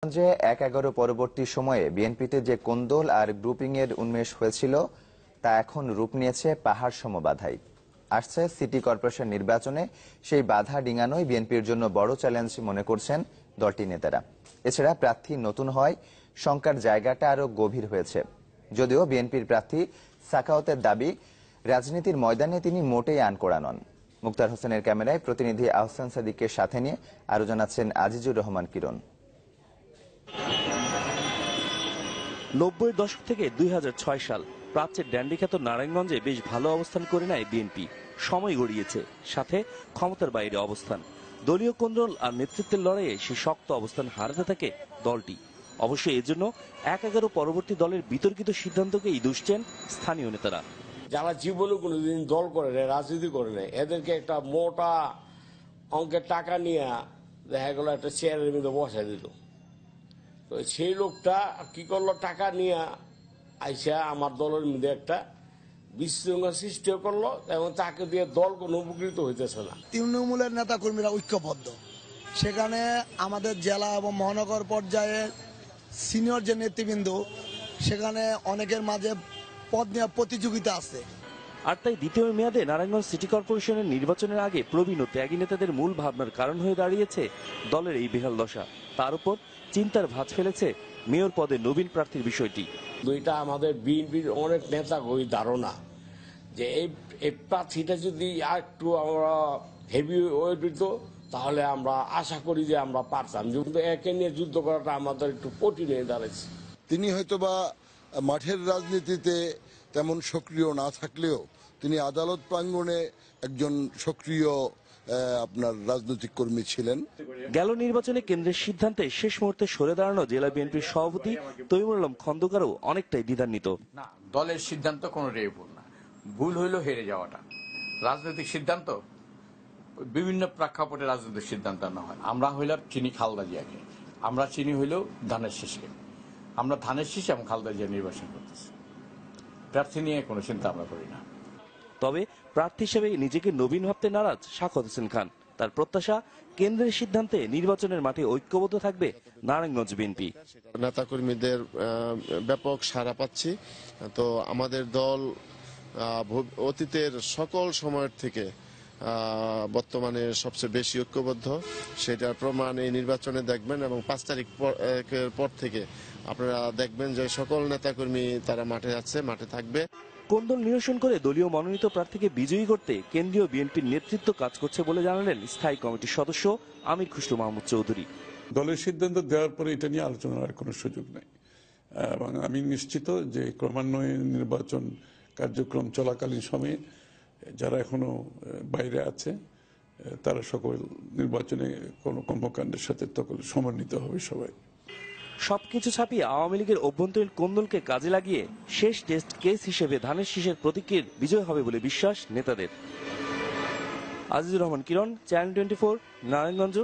যে ১-১১ পরবর্তী সময়ে বিএনপিতে যে কোন্দল আর গ্রুপিং এর উন্মেষ হয়েছিল তা এখন রূপ নিয়েছে পাহাড় সম বাধাই। আসছে সিটি কর্পোরেশন নির্বাচনে সেই বাধা ডিঙানোই বিএনপির জন্য বড় চ্যালেঞ্জ মনে করছেন দলটির নেতারা। এছাড়া প্রার্থী নতুন হয় শঙ্কার জায়গাটা আরো গভীর হয়েছে। যদিও বিএনপির প্রার্থী সাখাওয়াতের দাবি রাজনীতির ময়দানে তিনি মোটেই আনকোড়া নন। মুক্তার হোসেনের ক্যামেরায় প্রতিনিধি আহসান সাদিককে সাথে নিয়ে আরো জানাচ্ছেন আজিজুর রহমান কিরণ। ৯০-এর দশক থেকে ২০০৬ সাল প্রাচ্যের ড্যান্ডিখ্যাত নারায়ণগঞ্জে বেশ ভালো অবস্থান করে নেয় বিএনপি। সময় গড়িয়েছে, সাথে ক্ষমতার বাইরে অবস্থান। দলীয় কোন্দল আর নেতৃত্বের লড়াইয়ে সে শক্ত অবস্থান হারাতে থাকে দলটি। অবশ্যই এজন্য ১-১১ পরবর্তী দলের বিতর্কিত সিদ্ধান্তকেই দুষছেন স্থানীয় নেতারা। যারা জীবনে কোনোদিন দল করে নেয়, রাজনীতি করে নেয়, এদেরকে একটা মোটা অঙ্কের টাকা নিয়ে দেখা গেল একটা চেয়ারের মধ্যে বসাই দিল। তো সেই লোকটা কি করলো, টাকা নিয়ে আইসা আমার দলের মধ্যে একটা বিশৃঙ্খলা সৃষ্টি করলো এবং তাকে দিয়ে দল কোনো উপকৃত হইতেছে না। তৃণমূলের নেতা কর্মীরা ঐক্যবদ্ধ, সেখানে আমাদের জেলা এবং মহানগর পর্যায়ে সিনিয়র যে নেতৃবৃন্দ, সেখানে অনেকের মাঝে পদ নেওয়ার প্রতিযোগিতা আছে। আর তাই দ্বিতীয় মেয়াদে নারায়ণগঞ্জ সিটি কর্পোরেশনের নির্বাচনের আগে প্রবীণ ও ত্যাগী নেতাদের মূল ভাবনার কারণ হয়ে দাঁড়িয়েছে দলের এই বেহাল দশা। তার উপর চিন্তার ভাঁজ ফেলেছে মেয়র পদে নবীন প্রার্থীর বিষয়টি। দুইটা আমাদের বিএনপির অনেক নেতা ওই ধারণা যে এই প্রার্থীটা যদি একটু আমরা হেভি ওয়েট হইত তাহলে আমরা আশা করি যে আমরা পারতাম, কিন্তু একে নিয়ে যুদ্ধ করাটা আমাদের একটু কঠিন হয়ে দাঁড়াচ্ছে। তিনি হয়তোবা মাঠের রাজনীতিতে তেমন সক্রিয় না থাকলেও তিনি আদালত প্রাঙ্গণে একজন সক্রিয় আপনার রাজনৈতিক কর্মী ছিলেন। গেল নির্বাচনে কেন্দ্রের সিদ্ধান্তে শেষ মুহূর্তে সরে দাঁড়ানো জেলা বিএনপির সভাপতি তৈমুর আলম খন্দকারও অনেকটাই দ্বিধান্বিত। না, দলের সিদ্ধান্ত কোনোটাই ভুল না, ভুল হইল হেরে যাওয়াটা। রাজনৈতিক সিদ্ধান্ত বিভিন্ন প্রেক্ষাপটে রাজনৈতিক সিদ্ধান্ত না হয়। আমরা হইলাম চিনি খালেদা জিয়াকে, আমরা চিনি হইলেও ধানের শীষকে। আমরা ধানের শীষ এবং খালেদা জিয়া নির্বাচন করতেছি, প্রার্থী নিয়ে কোনো চিন্তা আমরা করি না। তবে প্রার্থী হিসেবে নিজেকে নবীন ভাবতে নারাজ সাখাওয়াত হোসেন খান। তার প্রত্যাশা, কেন্দ্রের সিদ্ধান্তে নির্বাচনের মাঠে ঐক্যবদ্ধ থাকবে নারায়ণগঞ্জ বিএনপি। নেতাকর্মীদের ব্যাপক সাড়া পাচ্ছি। তো আমাদের দল অতীতের সকল সময়ের থেকে বর্তমানে সবচেয়ে বেশি ঐক্যবদ্ধ, সেটার প্রমাণ এই নির্বাচনে দেখবেন। এবং ৫ তারিখ পর থেকে আপনারা দেখবেন যে সকল নেতাকর্মী তারা মাঠে আছে, মাঠে থাকবে। কোন্দল নিরসন করে দলীয় মনোনীত প্রার্থীকে বিজয়ী করতে কেন্দ্রীয় বিএনপির নেতৃত্ব কাজ করছে বলে জানালেন স্থায়ী কমিটির সদস্য আমির খুসরো মাহমুদ চৌধুরী। দলের সিদ্ধান্ত দেওয়ার পরে এটা নিয়ে আলোচনার কোনো সুযোগ নেই, এবং আমি নিশ্চিত যে ক্রমান্বয়ে নির্বাচন কার্যক্রম চলাকালীন সময়ে যারা এখনো বাইরে আছে তারা সকল নির্বাচনে কোনো কর্মকাণ্ডের সাথে তখন সমন্বিত হবে সবাই। সবকিছু ছাপিয়ে আওয়ামী লীগের অভ্যন্তরীণ কোন্দলকে কাজে লাগিয়ে শেষ টেস্ট কেস হিসেবে ধানের শীষের প্রতীকের বিজয় হবে বলে বিশ্বাস নেতাদের। আজিজুর রহমান কিরণ, চ্যানেল 24, নারায়ণগঞ্জ।